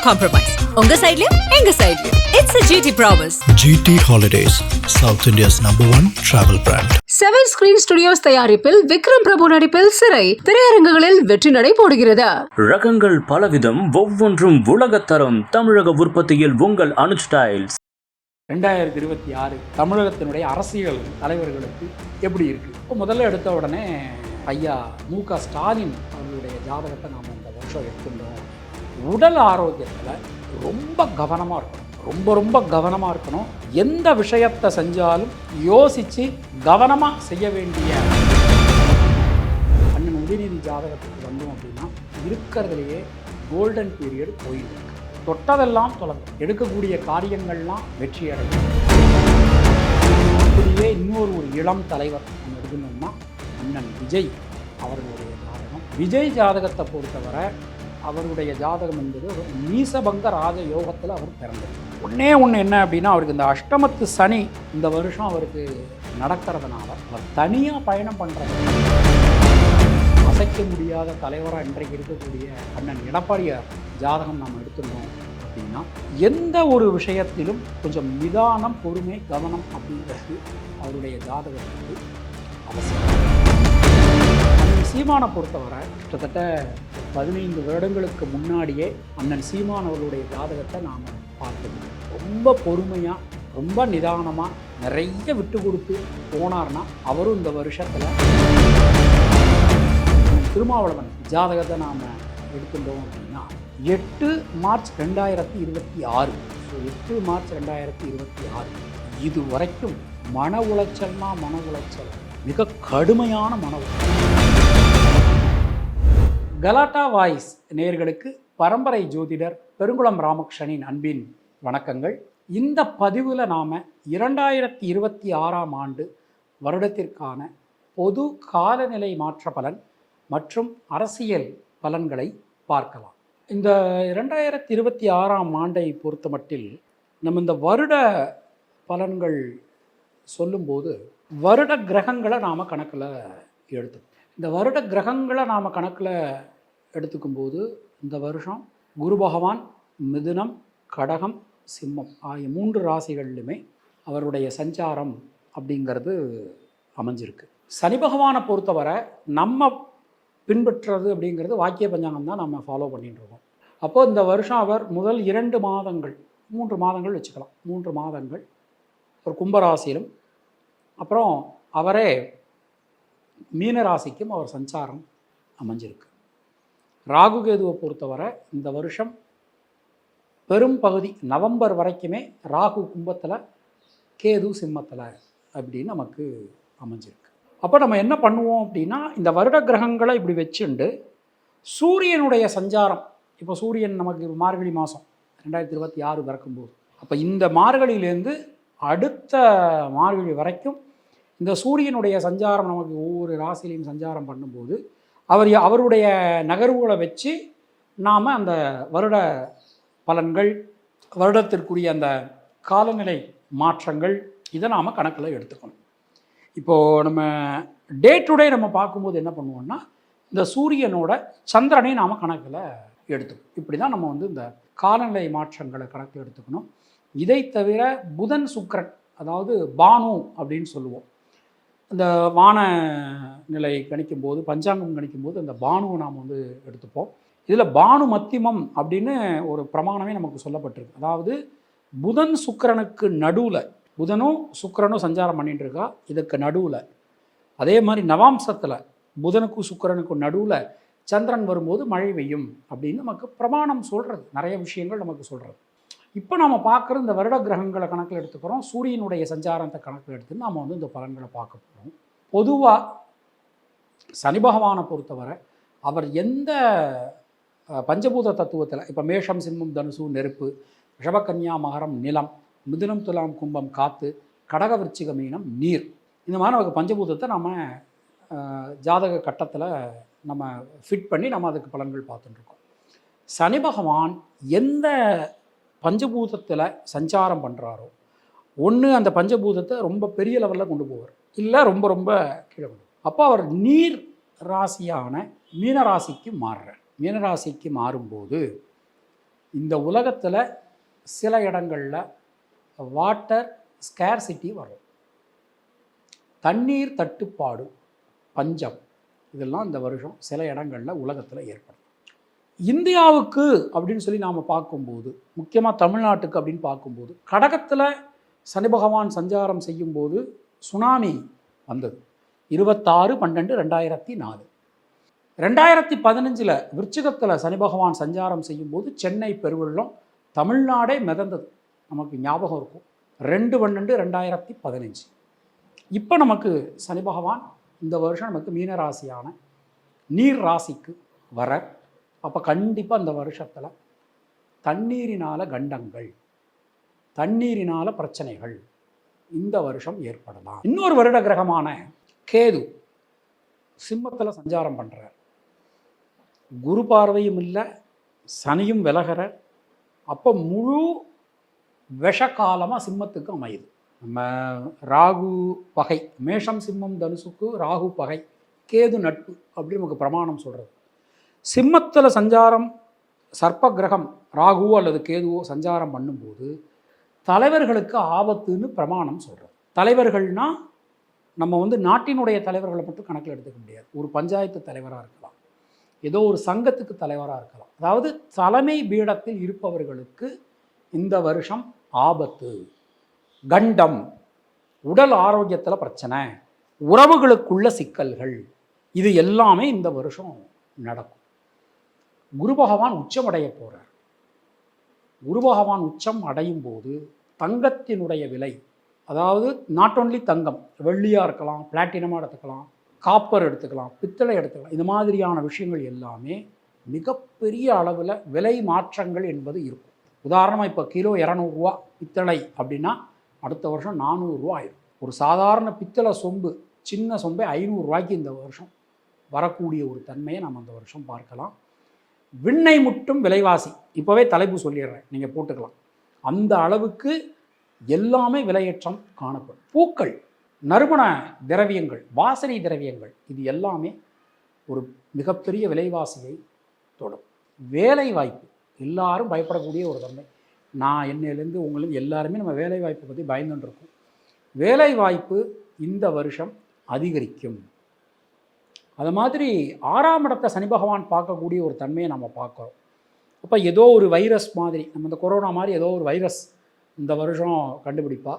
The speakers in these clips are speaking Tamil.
compromise. உங்க சைடுலயும் எங்க சைடுலயும். It's a GT promise. GT Holidays, South India's #1 travel brand. 7 Screen Studios தயாரிப்பில் விக்ரம் பிரபு நடிப்பில் சிறை திரையரங்குகளில் வெற்றி நடை போடுகிறது. ரகங்கள் பலவிதம், ஒவ்வொன்றும் உலகத்தரம். தமிழக உற்பத்தியில் உங்கள் அனுஜ் ஸ்டைல்ஸ். 2026 தமிழகத்தினுடைய அரசியல் தலைவர்களுக்கு எப்படி இருக்குது? இப்போ முதல்ல எடுத்த உடனே ஐயா மு.க. ஸ்டாலின் அவர்களுடைய ஜாதகத்தை நாம் இந்த வருஷம் எடுத்துட்டோம். உடல் ஆரோக்கியத்தில் ரொம்ப கவனமாக இருக்கணும், ரொம்ப கவனமாக இருக்கணும். எந்த விஷயத்தை செஞ்சாலும் யோசித்து கவனமாக செய்ய வேண்டிய அண்ணன் உதயநிதி ஜாதகத்துக்கு வந்தோம் அப்படின்னா இருக்கிறதுலையே கோல்டன் பீரியட் போயிருக்கு. தொட்டதெல்லாம் தொடங்கும், எடுக்கக்கூடிய காரியங்கள்லாம் வெற்றி அடையும். அப்படியே இன்னொரு இளம் தலைவர் நம்ம எடுக்கணும்னா அண்ணன் விஜய் அவர்களுடைய ஜாதகம். விஜய் ஜாதகத்தை பொறுத்தவரை அவருடைய ஜாதகம் என்பது ஒரு நீசபங்க ராஜ யோகத்தில் அவர் பிறந்தது. ஒன்று என்ன அப்படின்னா, அவருக்கு இந்த அஷ்டமத்து சனி இந்த வருஷம் அவருக்கு நடக்கிறதுனால அவர் தனியாக பயணம் பண்ணுறது. அசைக்க முடியாத தலைவராக இன்றைக்கு இருக்கக்கூடிய அண்ணன் எடப்பாடியார் ஜாதகம் நாம் எடுத்துருந்தோம் அப்படின்னா எந்த ஒரு விஷயத்திலும் கொஞ்சம் நிதானம், பொறுமை, கவனம் அப்படிங்கிறது அவருடைய ஜாதகத்துக்கு அவசியம். அண்ணன் சீமானை பொறுத்தவரை கிட்டத்தட்ட 15 வருடங்களுக்கு முன்னாடியே அண்ணன் சீமான் அவர்களுடைய ஜாதகத்தை நாம் பார்த்தோம். ரொம்ப பொறுமையாக, ரொம்ப நிதானமாக, நிறைய விட்டு கொடுத்து போனார்னா அவரும் இந்த வருஷத்தில் திருமாவளவன் ஜாதகத்தை நாம் எடுத்துட்டோம் அப்படின்னா 8 மார்ச் 2026. ஸோ 8 மார்ச் 2026 இது வரைக்கும் மன உளைச்சல், மிக கடுமையான மன உளைச்சல். கலாட்டா வாய்ஸ் நேயர்களுக்கு பரம்பரை ஜோதிடர் பெருங்குளம் ராமகிருஷ்ணனின் அன்பின் வணக்கங்கள். இந்த பதிவில் நாம் 2026ஆம் ஆண்டு வருடத்திற்கான பொது காலநிலை மாற்ற பலன் மற்றும் அரசியல் பலன்களை பார்க்கலாம். இந்த 2026ஆம் ஆண்டை பொறுத்த மட்டில் நம்ம இந்த வருட பலன்கள் சொல்லும்போது வருட கிரகங்களை நாம் கணக்கில் எடுத்துக்கணும். இந்த வருட கிரகங்களை நாம் கணக்கில் எடுத்துக்கும்போது இந்த வருஷம் குரு பகவான் மிதுனம், கடகம், சிம்மம் ஆகிய 3 ராசிகளிலுமே அவருடைய சஞ்சாரம் அப்படிங்கிறது அமைஞ்சிருக்கு. சனி பகவானை பொறுத்தவரை நம்ம பின்பற்றுறது அப்படிங்கிறது வாக்கிய பஞ்சாங்கம் தான் நம்ம ஃபாலோ பண்ணிட்டு இருக்கோம். அப்போது இந்த வருஷம் அவர் முதல் 2 மாதங்கள், 3 மாதங்கள் வச்சுக்கலாம், 3 மாதங்கள் ஒரு கும்பராசியிலும், அப்புறம் அவரே மீனராசிக்கும் அவர் சஞ்சாரம் அமைஞ்சிருக்கு. ராகு கேதுவை பொறுத்தவரை இந்த வருஷம் பெரும் பகுதி நவம்பர் வரைக்குமே ராகு கும்பத்தில், கேது சிம்மத்தில் அப்படின்னு நமக்கு அமைஞ்சிருக்கு. அப்போ நம்ம என்ன பண்ணுவோம் அப்படின்னா, இந்த வருட கிரகங்களை இப்படி வச்சுண்டு சூரியனுடைய சஞ்சாரம், இப்போ சூரியன் நமக்கு மார்கழி மாதம் 2026 பிறக்கும்போது, அப்போ இந்த மார்கழியிலேருந்து அடுத்த மார்கழி வரைக்கும் இந்த சூரியனுடைய சஞ்சாரம் நமக்கு ஒவ்வொரு ராசியிலையும் சஞ்சாரம் பண்ணும்போது அவருடைய நகர்வுகளை வச்சு நாம் அந்த வருட பலன்கள், வருடத்திற்குரிய அந்த காலநிலை மாற்றங்கள் இதை நாம் கணக்கில் எடுத்துக்கணும். இப்போது நம்ம டே டு டே நம்ம பார்க்கும்போது என்ன பண்ணுவோம்னா, இந்த சூரியனோட சந்திரனை நாம் கணக்கில் எடுத்துக்கணும். இப்படி தான் நம்ம இந்த காலநிலை மாற்றங்களை கணக்கில் எடுத்துக்கணும். இதை தவிர புதன், சுக்கிரன், அதாவது பானு அப்படின்னு சொல்லுவோம், இந்த வான நிலை கணிக்கும்போது, பஞ்சாங்கம் கணிக்கும்போது அந்த பானுவை நாம் எடுத்துப்போம். இதில் பானு மத்தியமம் அப்படின்னு ஒரு பிரமாணமே நமக்கு சொல்லப்பட்டிருக்கு. அதாவது புதன் சுக்கிரனுக்கு நடுவில், புதனும் சுக்கிரனும் சஞ்சாரம் பண்ணிட்டு இருக்கா, இதுக்கு நடுவில் அதே மாதிரி நவாம்சத்தில் புதனுக்கும் சுக்கிரனுக்கும் நடுவில் சந்திரன் வரும்போது மழை பெய்யும் அப்படின்னு நமக்கு பிரமாணம் சொல்கிறது. நிறைய விஷயங்கள் நமக்கு சொல்கிறது. இப்போ நாம் பார்க்குற இந்த வருட கிரகங்களை கணக்கில் எடுத்துக்கிறோம், சூரியனுடைய சஞ்சாரத்தை கணக்கில் எடுத்து நாம் இந்த பலன்களை பார்க்க போகிறோம். பொதுவாக சனி பகவானை பொறுத்தவரை அவர் எந்த பஞ்சபூத தத்துவத்தில், இப்போ மேஷம், சிம்மம், தனுசு நெருப்பு, ரிஷபகன்யா மகரம் நிலம், மிதுனம், துலாம், கும்பம் காற்று, கடக, விருச்சிக, மீனம் நீர், இந்த மாதிரி நமக்கு பஞ்சபூதத்தை நம்ம ஜாதக கட்டத்தில் நம்ம ஃபிட் பண்ணி நம்ம அதுக்கு பலன்கள் பார்த்துட்டுருக்கோம். சனி பகவான் எந்த பஞ்சபூதத்தில் சஞ்சாரம் பண்ணுறாரோ, ஒன்று அந்த பஞ்சபூதத்தை ரொம்ப பெரிய லெவலில் கொண்டு போவார், இல்லை ரொம்ப கீழே கொண்டு. அப்போ அவர் நீர் ராசியான மீனராசிக்கு மாறுறார். மீனராசிக்கு மாறும்போது இந்த உலகத்தில் சில இடங்களில் வாட்டர் ஸ்கேர்சிட்டி வரும், தண்ணீர் தட்டுப்பாடு, பஞ்சம், இதெல்லாம் இந்த வருஷம் சில இடங்களில் உலகத்தில் ஏற்படும். இந்தியாவுக்கு அப்படின்னு சொல்லி நாம் பார்க்கும்போது, முக்கியமாக தமிழ்நாட்டுக்கு அப்படின்னு பார்க்கும்போது, கடகத்தில் சனி பகவான் சஞ்சாரம் செய்யும்போது சுனாமி வந்தது 26/12/2004. 2015 விருச்சிகத்தில் சனி பகவான் சஞ்சாரம் செய்யும்போது சென்னை பெருவெள்ளம், தமிழ்நாடே மிதந்தது, நமக்கு ஞாபகம் இருக்கும். 2/12/2015. இப்போ நமக்கு சனி பகவான் இந்த வருஷம் நமக்கு மீன ராசியான நீர் ராசிக்கு வர, அப்போ கண்டிப்பாக இந்த வருஷத்தில் தண்ணீரினால கண்டங்கள், தண்ணீரினால பிரச்சனைகள் இந்த வருஷம் ஏற்படலாம். இன்னொரு வருட கிரகமான கேது சிம்மத்தில் சஞ்சாரம் பண்ணுறார். குரு பார்வையும் இல்லை, சனியும் விலகிற. அப்போ முழு விஷகாலமாக சிம்மத்துக்கு அமையுது. நம்ம ராகு பகை, மேஷம் சிம்மம் தனுசுக்கு ராகு பகை, கேது நட்பு அப்படி நமக்கு பிரமாணம் சொல்கிறது. சிம்மத்தில் சஞ்சாரம் சர்ப்ப கிரகம் ராகுவோ அல்லது கேதுவோ சஞ்சாரம் பண்ணும்போது தலைவர்களுக்கு ஆபத்துன்னு பிரமாணம் சொல்கிறது. தலைவர்கள்னால் நம்ம நாட்டினுடைய தலைவர்களை மட்டும் கணக்கில் எடுத்துக்க முடியாது. ஒரு பஞ்சாயத்து தலைவராக இருக்கலாம், ஏதோ ஒரு சங்கத்துக்கு தலைவராக இருக்கலாம். அதாவது தலைமை பீடத்தில் இருப்பவர்களுக்கு இந்த வருஷம் ஆபத்து, கண்டம், உடல் ஆரோக்கியத்தில் பிரச்சனை, உறவுகளுக்குள்ள சிக்கல்கள், இது எல்லாமே இந்த வருஷம் நடக்கும். குரு பகவான் உச்சம் அடைய போகிறார். குரு பகவான் உச்சம் அடையும் போது தங்கத்தினுடைய விலை, அதாவது நாட் ஒன்லி தங்கம், வெள்ளியாக இருக்கலாம், பிளாட்டினமாக எடுத்துக்கலாம், காப்பர் எடுத்துக்கலாம், பித்தளை எடுத்துக்கலாம், இது மாதிரியான விஷயங்கள் எல்லாமே மிகப்பெரிய அளவில் விலை மாற்றங்கள் என்பது இருக்கும். உதாரணமாக இப்போ கிலோ 200 ரூபா பித்தளை அப்படின்னா அடுத்த வருஷம் 400 ரூபா ஆயிடும். ஒரு சாதாரண பித்தளை சொம்பு, சின்ன சொம்பை 500 ரூபாய்க்கு இந்த வருஷம் வரக்கூடிய ஒரு தன்மையை நம்ம அந்த வருஷம் பார்க்கலாம். விண்ணை முட்டும் விலைவாசி, இப்போவே தலைப்பு சொல்லிடுறேன், நீங்கள் போட்டுக்கலாம். அந்த அளவுக்கு எல்லாமே விலையேற்றம் காணப்படும். பூக்கள், நறுமண திரவியங்கள், வாசனை திரவியங்கள், இது எல்லாமே ஒரு மிகப்பெரிய விலைவாசியை தொடும். வேலை வாய்ப்பு, எல்லாரும் பயப்படக்கூடிய ஒரு தன்மை. நான் என்னிலேருந்து உங்களுக்கு எல்லாருமே நம்ம வேலை வாய்ப்பை பற்றி பயந்துட்டுருக்கோம். வேலை வாய்ப்பு இந்த வருஷம் அதிகரிக்கும். அது மாதிரி 6ஆம் இடத்தை சனி பகவான் பார்க்கக்கூடிய ஒரு தன்மையை நம்ம பார்க்குறோம். அப்போ ஏதோ ஒரு வைரஸ் மாதிரி, நம்ம இந்த கொரோனா மாதிரி ஏதோ ஒரு வைரஸ் இந்த வருஷம் கண்டுபிடிப்பா.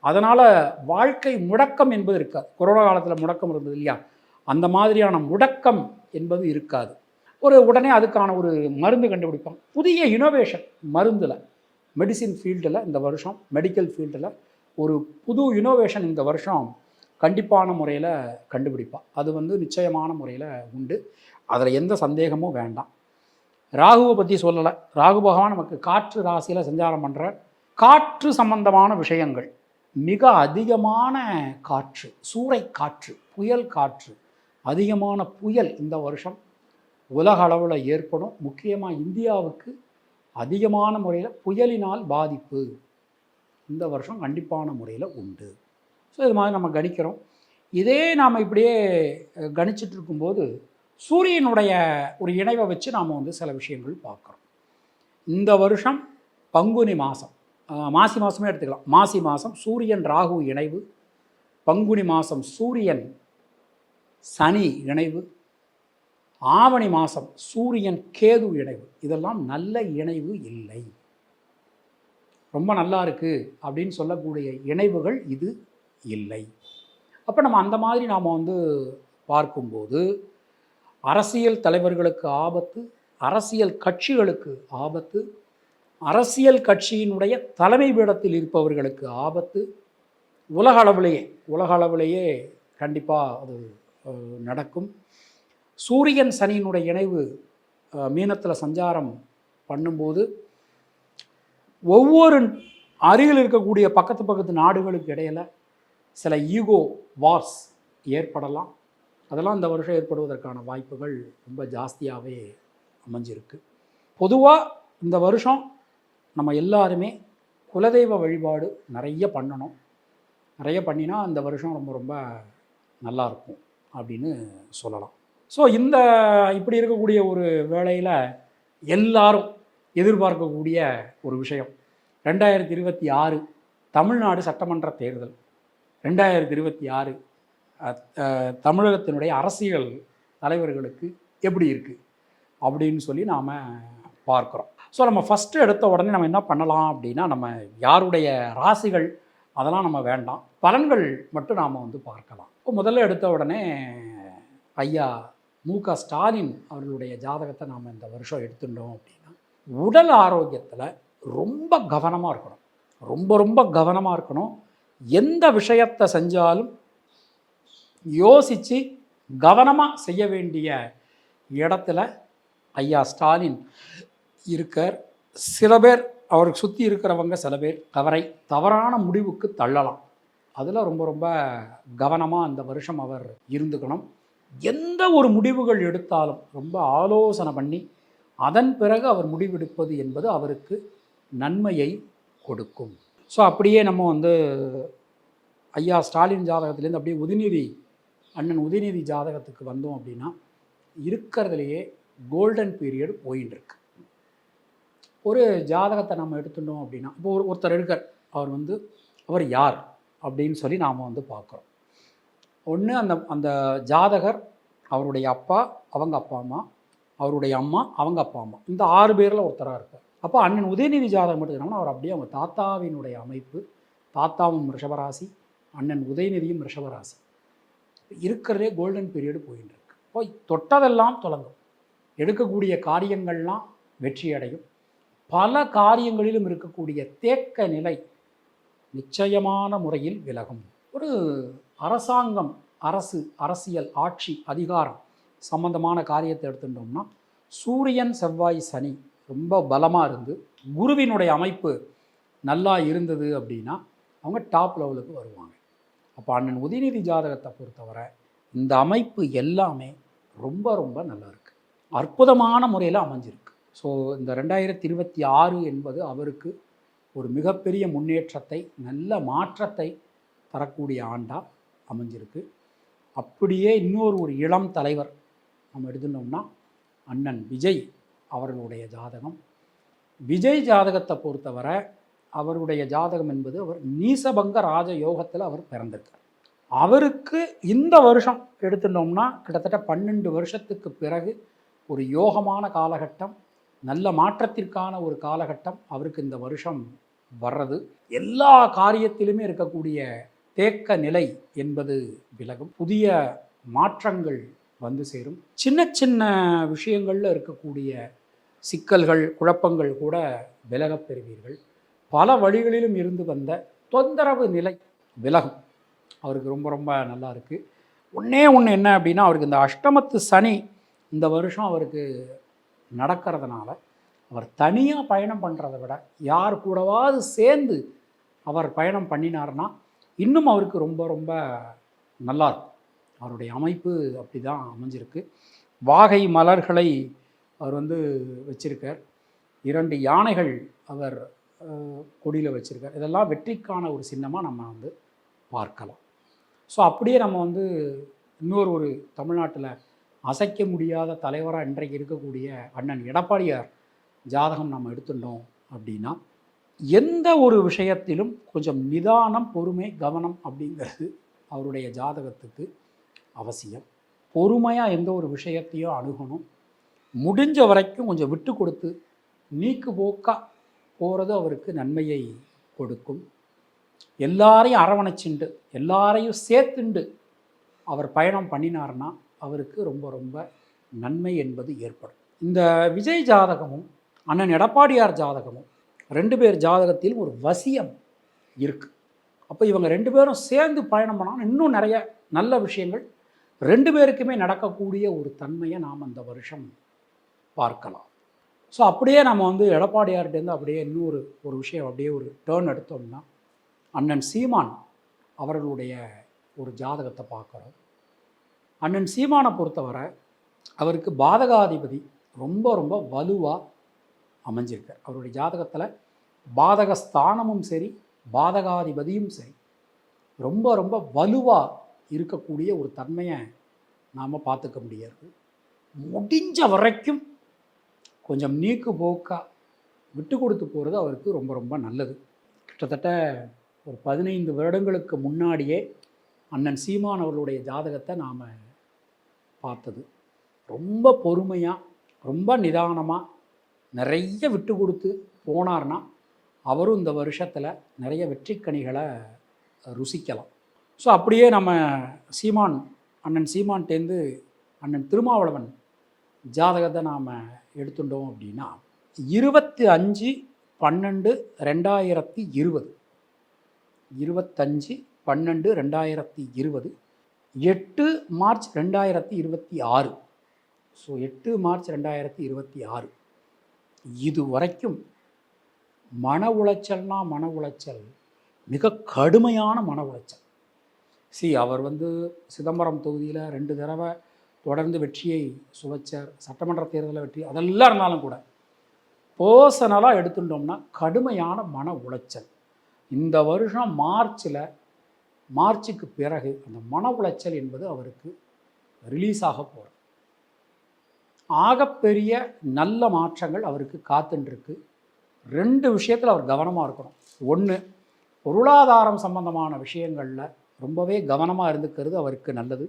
அதனால் வாழ்க்கை முடக்கம் என்பது இருக்காது. கொரோனா காலத்தில் முடக்கம் இருந்தது இல்லையா, அந்த மாதிரியான முடக்கம் என்பது இருக்காது. உடனே அதுக்கான ஒரு மருந்து கண்டுபிடிப்பாங்க. புதிய இனோவேஷன் மருந்தில், மெடிசின் ஃபீல்டில் இந்த வருஷம், மெடிக்கல் ஃபீல்டில் ஒரு புது இனோவேஷன் இந்த வருஷம் கண்டிப்பான முறையில் கண்டுபிடிப்பாள். அது நிச்சயமான முறையில் உண்டு, அதில் எந்த சந்தேகமும் வேண்டாம். ராகுவை பற்றி சொல்லலை. ராகு பகவான் நமக்கு காற்று ராசியில் சஞ்சாரம் பண்ணுற, காற்று சம்பந்தமான விஷயங்கள், மிக அதிகமான காற்று, சூறை காற்று, புயல் காற்று, அதிகமான புயல் இந்த வருஷம் உலக அளவில் ஏற்படும். முக்கியமாக இந்தியாவுக்கு அதிகமான முறையில் புயலினால் பாதிப்பு இந்த வருஷம் கண்டிப்பான முறையில் உண்டு. ஸோ இது மாதிரி நம்ம கணிக்கிறோம். இதே நாம் இப்படியே கணிச்சிட்டு இருக்கும்போது சூரியனுடைய ஒரு இணைவை வச்சு நாம் சில விஷயங்கள் பார்க்குறோம். இந்த வருஷம் பங்குனி மாதம், மாசி மாதமே எடுத்துக்கலாம். மாசி மாதம் சூரியன் ராகு இணைவு, பங்குனி மாதம் சூரியன் சனி இணைவு, ஆவணி மாதம் சூரியன் கேது இணைவு. இதெல்லாம் நல்ல இணைவு இல்லை, ரொம்ப நல்லா இருக்குது அப்படின்னு சொல்லக்கூடிய இணைவுகள் இது இல்லை. அப்போ நம்ம அந்த மாதிரி நாம் பார்க்கும்போது அரசியல் தலைவர்களுக்கு ஆபத்து, அரசியல் கட்சிகளுக்கு ஆபத்து, அரசியல் கட்சியினுடைய தலைமை பீடத்தில் இருப்பவர்களுக்கு ஆபத்து. உலக அளவிலேயே கண்டிப்பாக அது நடக்கும். சூரியன் சனியினுடைய இணைவு மீனத்தில் சஞ்சாரம் பண்ணும்போது ஒவ்வொரு அருகில் இருக்கக்கூடிய பக்கத்து நாடுகளுக்கு இடையில் சில ஈகோ வார்ஸ் ஏற்படலாம். அதெல்லாம் இந்த வருஷம் ஏற்படுவதற்கான வாய்ப்புகள் ரொம்ப ஜாஸ்தியாகவே அமைஞ்சிருக்கு. பொதுவாக இந்த வருஷம் நம்ம எல்லாருமே குலதெய்வ வழிபாடு நிறைய பண்ணணும். நிறைய பண்ணினா இந்த வருஷம் ரொம்ப ரொம்ப நல்லாயிருக்கும் அப்படின்னு சொல்லலாம். ஸோ இப்படி இருக்கக்கூடிய ஒரு வேளையில் எல்லாரும் எதிர்பார்க்கக்கூடிய ஒரு விஷயம். 2026 தமிழ்நாடு சட்டமன்ற தேர்தல், 2026 தமிழகத்தினுடைய அரசியல் தலைவர்களுக்கு எப்படி இருக்குது அப்படின்னு சொல்லி நாம் பார்க்குறோம். ஸோ நம்ம ஃபஸ்ட்டு எடுத்த உடனே நம்ம என்ன பண்ணலாம் அப்படின்னா, நம்ம யாருடைய ராசிகள் அதெல்லாம் நம்ம வேண்டாம், பலன்கள் மட்டும் நாம் பார்க்கலாம். இப்போ முதல்ல எடுத்த உடனே ஐயா மு.க. ஸ்டாலின் அவர்களுடைய ஜாதகத்தை நாம் இந்த வருஷம் எடுத்துட்டோம் அப்படின்னா, உடல் ஆரோக்கியத்தில் ரொம்ப கவனமாக இருக்கணும். ரொம்ப கவனமாக இருக்கணும். எந்த விஷயத்தை செஞ்சாலும் யோசித்து கவனமாக செய்ய வேண்டிய இடத்துல ஐயா ஸ்டாலின் இருக்கார். சில பேர் அவருக்கு சுற்றி இருக்கிறவங்க சில பேர் அவரை தவறான முடிவுக்கு தள்ளலாம். அதில் ரொம்ப கவனமாக அந்த வருஷம் அவர் இருந்துக்கணும். எந்த ஒரு முடிவுகள் எடுத்தாலும் ரொம்ப ஆலோசனை பண்ணி அதன் பிறகு அவர் முடிவெடுப்பது என்பது அவருக்கு நன்மையை கொடுக்கும். ஸோ அப்படியே நம்ம ஐயா ஸ்டாலின் ஜாதகத்துலேருந்து அப்படியே அண்ணன் உதயநிதி ஜாதகத்துக்கு வந்தோம் அப்படின்னா, இருக்கிறதுலையே கோல்டன் பீரியட் போயின்னு இருக்கு. ஒரு ஜாதகத்தை நம்ம எடுத்துட்டோம் அப்படின்னா, இப்போ ஒருத்தர் இருக்கார், அவர் யார் அப்படின்னு சொல்லி நாம் பார்க்குறோம். ஒன்று அந்த ஜாதகர், அவருடைய அப்பா, அவங்க அப்பா அம்மா, அவருடைய அம்மா, அவங்க அப்பா அம்மா, இந்த 6 பேரில் ஒருத்தராக இருக்கார். அப்போ அண்ணன் உதயநிதி ஜாதகம் எடுத்துக்கிட்டோம்னா, அவர் அப்படியே அவங்க தாத்தாவினுடைய அமைப்பு, தாத்தாவும் ரிஷபராசி, அண்ணன் உதயநிதியும் ரிஷபராசி. இருக்கிறதே கோல்டன் பீரியடு போயின்னு இருக்கு. போய் தொட்டதெல்லாம் தொடங்கும், எடுக்கக்கூடிய காரியங்கள்லாம் வெற்றி அடையும். பல காரியங்களிலும் இருக்கக்கூடிய தேக்க நிலை நிச்சயமான முறையில் விலகும். ஒரு அரசாங்கம், அரசியல், ஆட்சி, அதிகாரம் சம்பந்தமான காரியத்தை எடுத்துட்டோம்னா, சூரியன் செவ்வாய் சனி ரொம்ப பலமாக இருந்து குருவினுடைய அமைப்பு நல்லா இருந்தது அப்படின்னா அவங்க டாப் லெவலுக்கு வருவாங்க. அப்போ அண்ணன் உதயநிதி ஜாதகத்தை பொறுத்தவரை இந்த அமைப்பு எல்லாமே ரொம்ப நல்லா இருக்குது, அற்புதமான முறையில் அமைஞ்சிருக்கு. ஸோ இந்த 2026 என்பது அவருக்கு ஒரு மிகப்பெரிய முன்னேற்றத்தை, நல்ல மாற்றத்தை தரக்கூடிய ஆண்டாக அமைஞ்சிருக்கு. அப்படியே ஒரு இளம் தலைவர் நம்ம எடுத்துட்டோம்னா அண்ணன் விஜய் அவர்களுடைய ஜாதகம். விஜய் ஜாதகத்தை பொறுத்தவரை அவருடைய ஜாதகம் என்பது அவர் நீசபங்க ராஜ யோகத்தில் அவர் பிறந்திருக்கார். அவருக்கு இந்த வருஷம் எடுத்துட்டோம்னா கிட்டத்தட்ட 12 வருஷத்துக்கு பிறகு ஒரு யோகமான காலகட்டம், நல்ல மாற்றத்திற்கான ஒரு காலகட்டம் அவருக்கு இந்த வருஷம் வர்றது. எல்லா காரியத்திலுமே இருக்கக்கூடிய தேக்க நிலை என்பது விலகும், புதிய மாற்றங்கள் வந்து சேரும். சின்ன விஷயங்களில் இருக்கக்கூடிய சிக்கல்கள், குழப்பங்கள் கூட விலகப் பெறுவீர்கள். பல வழிகளிலும் இருந்து வந்த தொந்தரவு நிலை விலகும். அவருக்கு ரொம்ப நல்லா இருக்குது. ஒன்று என்ன அப்படின்னா, அவருக்கு இந்த அஷ்டமத்து சனி இந்த வருஷம் அவருக்கு நடக்கிறதுனால அவர் தனியாக பயணம் பண்ணுறதை விட யார் கூடவாது சேர்ந்து அவர் பயணம் பண்ணினார்னா இன்னும் அவருக்கு ரொம்ப நல்லாயிருக்கும். அவருடைய அமைப்பு அப்படி தான் அமைஞ்சிருக்கு. வாகை மலர்களை அவர் வச்சிருக்கார். 2 யானைகள் அவர் கொடியில் வச்சுருக்கார். இதெல்லாம் வெற்றிக்கான ஒரு சின்னமாக நம்ம பார்க்கலாம். ஸோ அப்படியே நம்ம ஒரு தமிழ்நாட்டில் அசைக்க முடியாத தலைவராக இன்றைக்கு இருக்கக்கூடிய அண்ணன் எடப்பாடியார் ஜாதகம் நம்ம எடுத்துட்டோம் அப்படின்னா, எந்த ஒரு விஷயத்திலும் கொஞ்சம் நிதானம், பொறுமை, கவனம் அப்படிங்கிறது அவருடைய ஜாதகத்துக்கு அவசியம். பொறுமையாக எந்த ஒரு விஷயத்தையும் அணுகணும். முடிஞ்ச வரைக்கும் கொஞ்சம் விட்டு கொடுத்து நீக்கு போக்காக போகிறது அவருக்கு நன்மையை கொடுக்கும். எல்லாரையும் அரவணைச்சுண்டு எல்லாரையும் சேர்த்துண்டு அவர் பயணம் பண்ணினார்னா அவருக்கு ரொம்ப நன்மை என்பது ஏற்படும். இந்த விஜய் ஜாதகமும் அண்ணன் எடப்பாடியார் ஜாதகமும் 2 பேர் ஜாதகத்திலும் ஒரு வசியம் இருக்குது. அப்போ இவங்க 2 பேரும் சேர்ந்து பயணம் பண்ணாலும் இன்னும் நிறைய நல்ல விஷயங்கள் 2 பேருக்குமே நடக்கக்கூடிய ஒரு தன்மையை நாம் அந்த வருஷம் பார்க்கலாம். ஸோ அப்படியே நம்ம எடப்பாடியார்கிட்டேருந்து அப்படியே ஒரு விஷயம் அப்படியே ஒரு டேர்ன் எடுத்தோம்னா, அண்ணன் சீமான் அவர்களுடைய ஒரு ஜாதகத்தை பார்க்குறோம். அண்ணன் சீமானை பொறுத்தவரை அவருக்கு பாதகாதிபதி ரொம்ப வலுவாக அமைஞ்சிருக்கார். அவருடைய ஜாதகத்தில் பாதகஸ்தானமும் சரி, பாதகாதிபதியும் சரி ரொம்ப வலுவாக இருக்கக்கூடிய ஒரு தன்மையை நாம் பார்த்துக்க முடியாது. முடிஞ்ச வரைக்கும் கொஞ்சம் நீக்கு போக்காக விட்டு கொடுத்து போகிறது அவருக்கு ரொம்ப ரொம்ப நல்லது. கிட்டத்தட்ட ஒரு 15 வருடங்களுக்கு முன்னாடியே அண்ணன் சீமான் அவர்களுடைய ஜாதகத்தை நாம் பார்த்தது. ரொம்ப பொறுமையாக, ரொம்ப நிதானமாக, நிறைய விட்டு கொடுத்து போனார்னா அவரும் இந்த வருஷத்தில் நிறைய வெற்றிக்கனிகளை ருசிக்கலாம். ஸோ அப்படியே நம்ம அண்ணன் சீமான்டேந்து அண்ணன் திருமாவளவன் ஜாதகத்தை நாம் எடுத்துட்டோம் அப்படின்னா 25/12/2020 25/12/2020 8 மார்ச் 2026. ஸோ 8 மார்ச் 2026 இது வரைக்கும் மன உளைச்சல், மிக கடுமையான மன உளைச்சல். அவர் சிதம்பரம் தொகுதியில் 2 தடவை தொடர்ந்து வெற்றியை சுவைச்சார். சட்டமன்ற தேர்தலில் வெற்றி, அதெல்லாம் இருந்தாலும் கூட பர்சனலாக எடுத்துட்டோம்னா கடுமையான மன உளைச்சல். இந்த வருஷம் மார்ச்சுக்கு பிறகு அந்த மன உளைச்சல் என்பது அவருக்கு ரிலீஸ் ஆக போகிறது. ஆகப்பெரிய நல்ல மாற்றங்கள் அவருக்கு காத்துருக்கு. 2 விஷயத்தில் அவர் கவனமாக இருக்கணும். 1, பொருளாதாரம் சம்பந்தமான விஷயங்களில் ரொம்பவே கவனமாக இருந்துக்கிறது அவருக்கு நல்லது.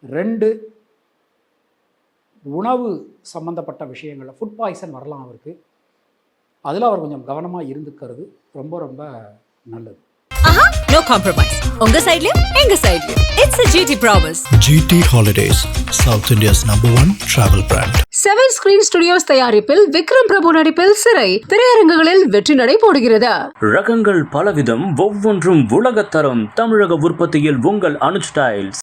2, உணவு சம்பந்தப்பட்ட விஷயங்களில் ஃபுட் பாய்சன் வரலாம் அவருக்கு. அதில் அவர் கொஞ்சம் கவனமாக இருந்துக்கிறது ரொம்ப ரொம்ப நல்லது. No compromise. உங்க சைடுலயும் எங்க சைடுலயும். It's a GT promise. GT Holidays, South India's #1 travel brand. 7 screen studios தயாரிப்பில் விக்ரம் பிரபு நடிப்பில் சிறை திரையரங்குகளில் வெற்றி நடை போடுகிறது. ரகங்கள் பலவிதம், ஒவ்வொன்றும் உலகத்தரம். தமிழக உற்பத்தியில் உங்கள் அனுஜ் ஸ்டைல்ஸ்.